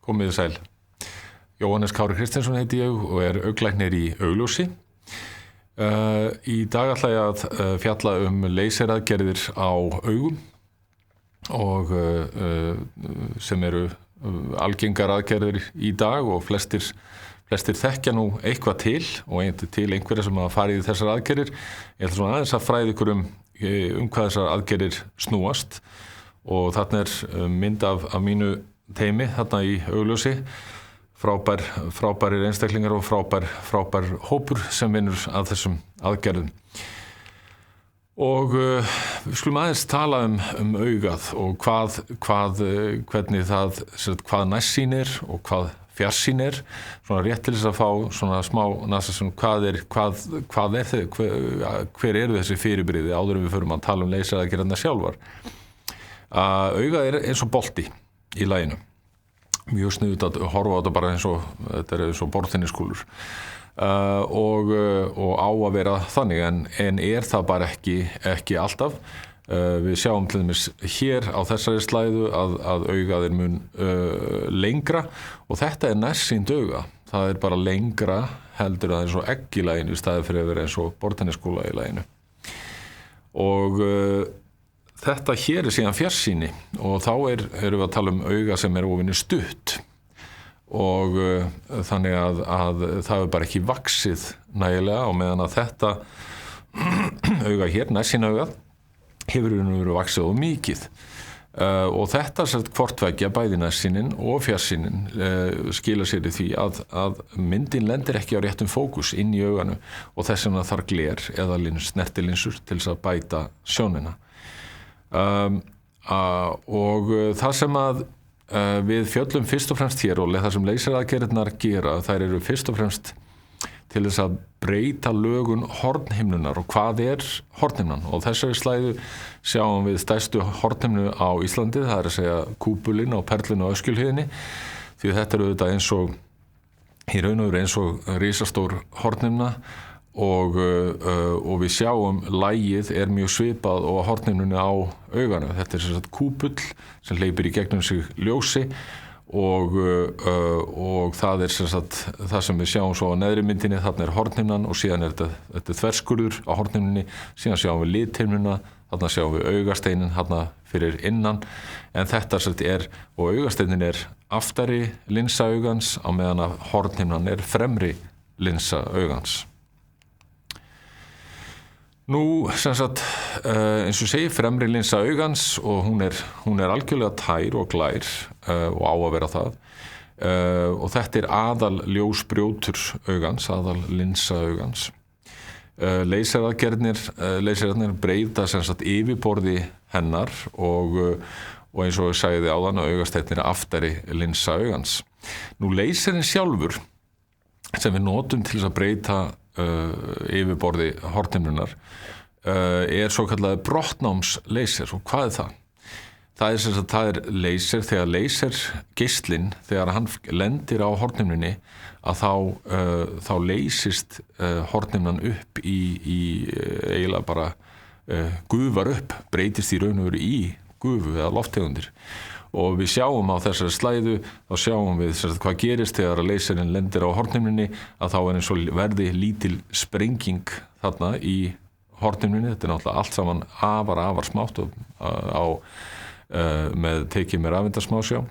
Komið sæl. Jóhannes Kári Kristinsson heiti ég og augnlæknir í Augljósi. Í dag ætla ég að fjalla leyseraðgerðir á augum og sem eru algengar aðgerðir í dag og flestir þekkja nú eitthvað til og til einhverja sem hafa farið í þessar aðgerðir. Ég ætla svona aðeins að fræða ykkur um hvað þessar aðgerðir snúast og þarna mynd af mínu teymi þarna í Augljósi, frábærir einstaklingar og frábær hópur sem vinnur að þessum aðgerðum. Og við skulum aðeins tala um augað og hvernig það, hvað nærsýn og hvað fjarsýn svona rétt til þess að fá svona smá nasa hver eru þessi fyrirbrigði áður en við förum að tala leyseraðgerðirnar sjálfar. Augað eins og bolti í laginu. Mjög sniðugt að horfa á þetta bara þetta eins og borðtenniskúlur. Og á að vera þannig en það bara ekki alltaf. Við sjáum til dæmis hér á þessari slæðu að augað mun lengra og þetta nærsýnt auga. Það bara lengra heldur að eins og egg í laginu í staði fyrir að vera eins og borðtenniskúla í laginu. Og þetta hér síðan fjarsýni og þá erum við að tala auga sem ofinni stutt og þannig að það bara ekki vaxið nægilega og meðan að þetta auga hér, nærsýnaugað, hefur verið vaxið of mikið. Og þetta hvort tveggja, bæði nærsýnin og fjarsýnin skila sér í því að myndin lendir ekki á réttum fókus inn í auganu og þess vegna þarf gler eða snertilinsur til þess að bæta sjónina. Og það sem að við fjöllum fyrst og fremst hér og það sem leyseraðgerðirnar gera, þær eru fyrst og fremst til þess að breyta lögun hornhimnunnar. Og hvað hornhimnan? Og þessari slæðu sjáum við stærstu hornhimnu á Íslandi, það að segja kúpulinn á Perlunni og Öskjuhlíðinni, því þetta auðvitað í raun og veru eins og risastór hornhimna og við sjáum lagið mjög svipað og hornhimnunni á auganu. Þetta sem sagt kúpull sem hleypir í gegnum sig ljósi og það sem sagt það sem við sjáum svo á neðri myndinni, þarna hornhimnan og síðan þetta þverskurður á hornhimnunni, síðan sjáum við lithimnuna, þarna sjáum við augasteinin þarna fyrir innan, en þetta sem sagt og augasteinin aftari linsa augans á meðan að hornhimnan fremri linsa augans. Nú, sem sagt, eins og segi, fremri linsa augans og hún algjörlega tær og glær og á að vera það. Og þetta aðal ljósbrjótur augans, aðal linsa augans. Leyseraðgerðirnar breyta sem sagt yfirborði hennar og eins og ég sagði áðan að augasteinninn aftari linsa augans. Nú, leyserinn sjálfur sem við notum til þess að breyta yfirborði hornhimnunnar svokallaður brottnámsleysir. Og hvað það? Það leysir þegar leysirgeislinn, þegar hann lendir á hornhimnunni, að þá leysist hornhimnan upp í eiginlega bara gufar upp, breytist í raun og veru í gufu eða lofttegundir. Og við sjáum á þessari slæðu, þá sjáum við hvað gerist þegar leysirinn lendir á hornhimnunni, að þá eins og verði lítil sprenging þarna í hornhimnunni. Þetta náttúrulega allt saman afar smátt með tekið með rafeindatásmásjá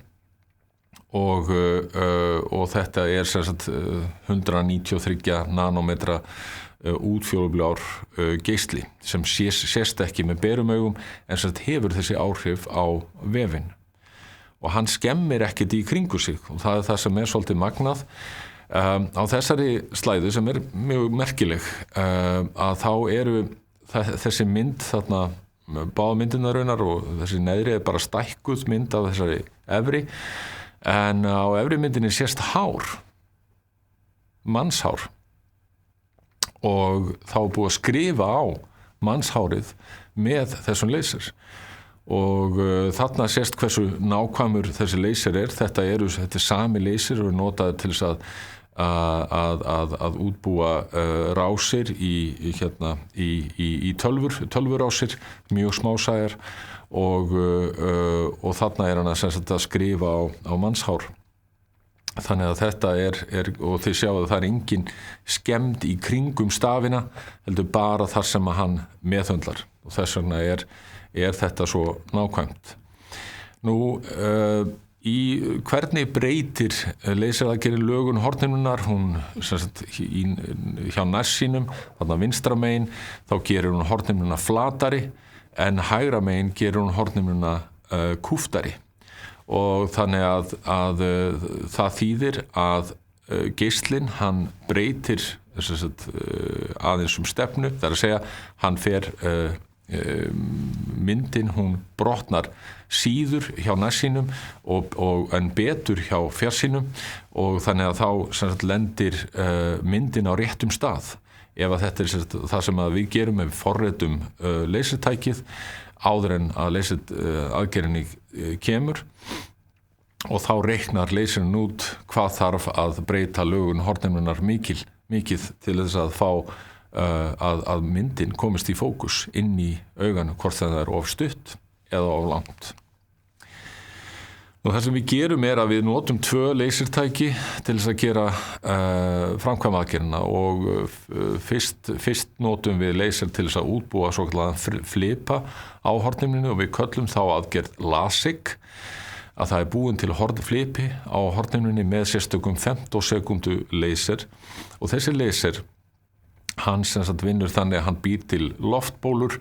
og þetta sem sagt 193 nanómetra útfjólublár geisli sem sést ekki með berum augum en sem hefur þessi áhrif á vefinn. Og hann skemmir ekkert í kringu sig og það það sem svolítið magnað á þessari slæðu sem mjög merkileg að þá þessi mynd þarna báða myndirnar raunar og þessi neðri bara stækkuð mynd af þessari efri en á efri myndinni sést hár, mannshár og þá búið að skrifa á mannshárið með þessum leysir. Og þarna sést hversu nákvæmur þessi leysir þetta sami leysir og notaður til þess að útbúa rásir í tölvurásir, mjög smásæjar og þarna hann að skrifa á mannshár Þannig að þetta og þið sjáu að það engin skemmd í kringum stafina, heldur bara þar sem að hann meðhöndlar og þess vegna þetta svo nákvæmt. Nú, hvernig breytir leyseraðgerðin lögun hornhimnunnar? Hún hjá nærsýnum, þarna vinstra megin, þá gerir hún hornhimnuna flatari en hægra megin gerir hún hornhimnuna kúftari. Og þannig að það þýðir að geislinn hann breytir aðeins stefnu, það að segja hann fer myndin, hún brotnar síður hjá nærsýnum en betur hjá fjarsýnum og þannig að þá lendir myndin á réttum stað. Ef að þetta það sem að við gerum ef við forritum leysertækið áður en að leyseraðgerðinni kemur og þá reiknar leyserinn út hvað þarf að breyta lögun hornhimnunnar mikið til þess að fá að myndin komist í fókus inn í auganu hvort það of stutt eða of langt. Og það sem við gerum að við notum 2 leysertæki til þess að gera framkvæma aðgerðina og fyrst notum við leyser til þess að útbúa svokallaðan flipa á hornhimnunni og við köllum þá aðgerð LASIK, að það búin til flipi á hornhimnunni með sérstökum 15 sekúndu leyser og þessi leyser hann vinnur þannig að hann býr til loftbólur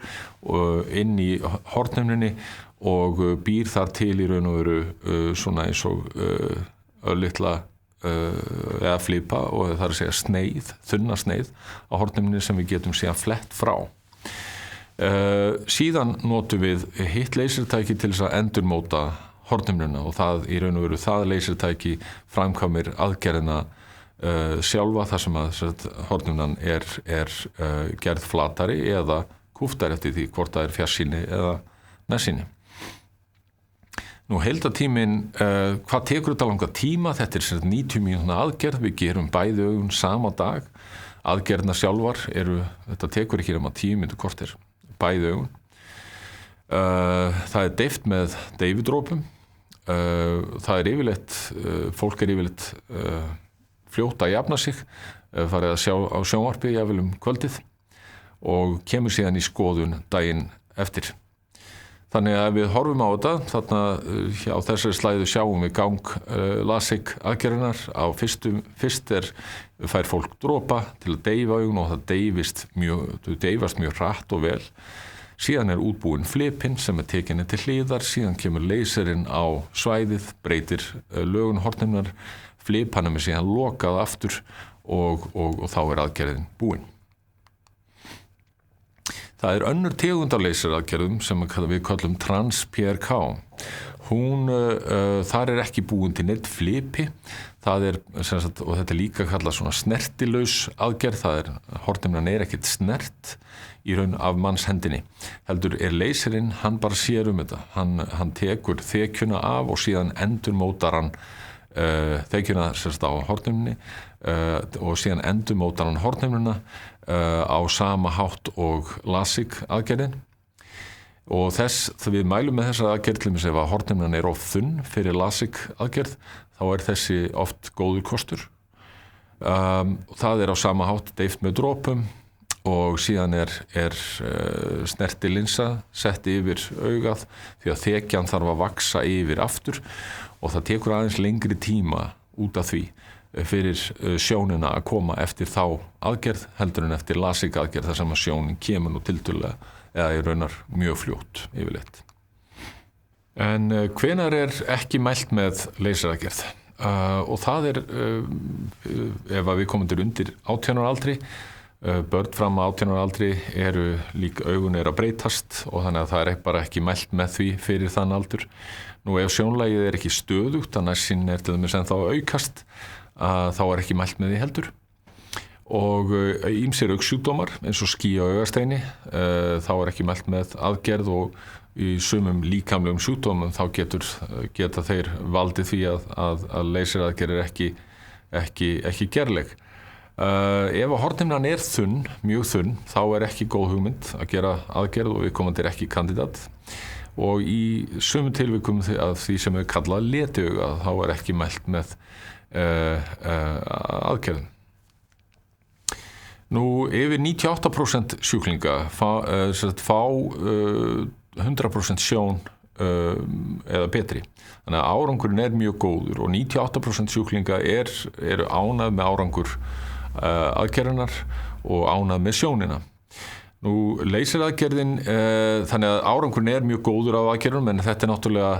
inn í hornhimnunni og býr þar til í raun og veru svona eins og litla eða flipa og það að segja sneið, þunna sneið á hornhimnunni sem við getum síðan flett frá. Síðan notum við hitt leysertæki til þess að endurmóta hornhimnuna og það í raun og veru það leysertæki framkvæmir aðgerðina sjálfa þar sem að hornhimnan gerð flatari eða kúftari eftir því hvort það fjarsýni eða nærsýni. Nú heildartíminn, hvað tekur þetta langa tíma? Þetta 90 mínútna aðgerð, við gerum bæði augun sama dag. Aðgerðina sjálfar þetta tekur ekki nema 10 mínútur korter, bæði augun. Það deyft með deyfidrópum. Það yfirleitt, fólk yfirleitt fljótt að jafna sig, farið að sjá á sjónvarpi jafnvel kvöldið og kemur síðan í skoðun daginn eftir. Þannig að við horfum á þetta, þarna á þessari slæðu sjáum við gang LASIK aðgerðinar. Fyrst fær fólk dropa til að deyfa augun og það deyfast mjög hratt og vel. Síðan útbúin flipinn sem tekinni til hliðar, síðan kemur leyserinn á svæðið, breytir lögun hornhimnunnar, flipanum síðan lokað aftur og þá aðgerðin búin. Það önnur tegund af leyseraðgerðum sem við köllum trans-PRK. Þar ekki búin til neitt flipi. Það og þetta líka kallað svona snertilaus aðgerð. Það hornhimnan ekkert snert í raun af manns hendinni. Heldur leyserinn, hann bara sér þetta. Hann tekur þekjuna af og síðan endurmótar hann þekjuna á hornhimnunni og síðan endurmótar hann hornhimnuna á sama hátt og LASIK aðgerðin og við mælum með þessa aðgerð til ef að hornhimnan of þunn fyrir LASIK aðgerð þá þessi oft góður kostur. Það á sama hátt deyft með dropum og síðan snertilinsa sett yfir augað því að þekjan þarf að vaksa yfir aftur og það tekur aðeins lengri tíma út af því fyrir sjónina að koma eftir þá aðgerð heldur en eftir LASIK aðgerð þar sem að sjónin kemur nú tiltölulega eða í raunar mjög fljótt yfirleitt. En hvenær ekki mælt með leyseraðgerð? Og það ef að við komum til undir 18 ára aldri, börn fram að 18 ára aldri líka augun að breytast og þannig að það bara ekki mælt með því fyrir þann aldur. Nú ef sjónlagið ekki stöðugt, þannig að sín til dæmis ennþá aukast, þá ekki mælt með því heldur. Og ýmsir augnsjúkdómar eins og ský á augasteini, þá ekki mælt með aðgerð og í sumum líkamlegum sjúkdómum þá geta þeir valdið því að leyseraðgerð ekki gerleg. Ef að hornhimnan þunn, mjög þunn, þá ekki góð hugmynd að gera aðgerð og viðkomandi ekki kandidat. og í sumum tilvikum af því sem kallað letiauga þá ekki mælt með aðgerðum. Nú yfir 98% sjúklinga fá 100% sjón eða betri. Þannig að árangurinn mjög góður og 98% sjúklinga eru ánægð með árangur aðgerðunar og ánægð með sjónina. Nú leyseraðgerðin, þannig að árangurinn mjög góður af aðgerðunum, en þetta náttúrulega,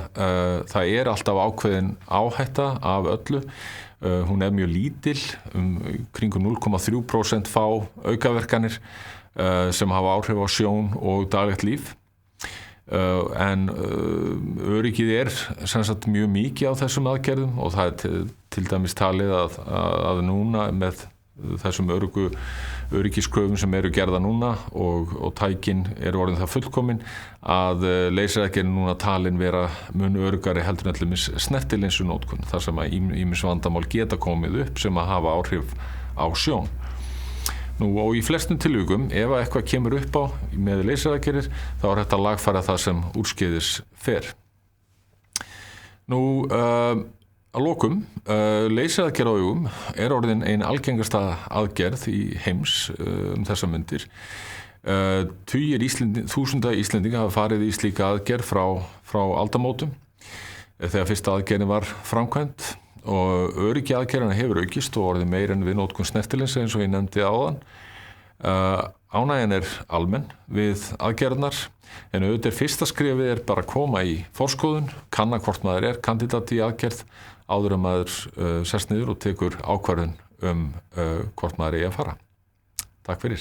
það alltaf ákveðin áhætta af öllu. Hún mjög lítil, kringum 0,3% fá aukaverkanir sem hafa áhrif á sjón og daglegt líf. En öryggið sem sagt mjög mikið á þessum aðgerðum og það til dæmis talið að núna með þessum öryggiskröfum sem eru gerða núna og tækin orðin það fullkomin að leyseraðgerðin núna talin vera mun öruggari heldur en allumis snertilinsunótkun þar sem að ýmis vandamál geta komið upp sem að hafa áhrif á sjón. Nú og í flestum tilvikum, ef eitthvað kemur upp á með leyseraðgerðir, þá hægt að lagfæra það sem úrskeiðis fer. Nú, að lokum, leyseraðgerð á augum orðin ein algengasta aðgerð í heims þessar mundir. Þúsunda Íslendinga hafa farið í slíka aðgerð frá aldamótum þegar fyrsta aðgerðin var framkvæmd. Og öryggi aðgerðina hefur aukist og orðið meira en við notkun snertilinsa eins og ég nefndi áðan. Ánægjan almenn við aðgerðnar, en auðvitað fyrsta skrefið bara að koma í forskoðun, kanna hvort maður kandidat í aðgerð áður en maður sest niður og tekur ákvörðun hvort maður að fara. Takk fyrir.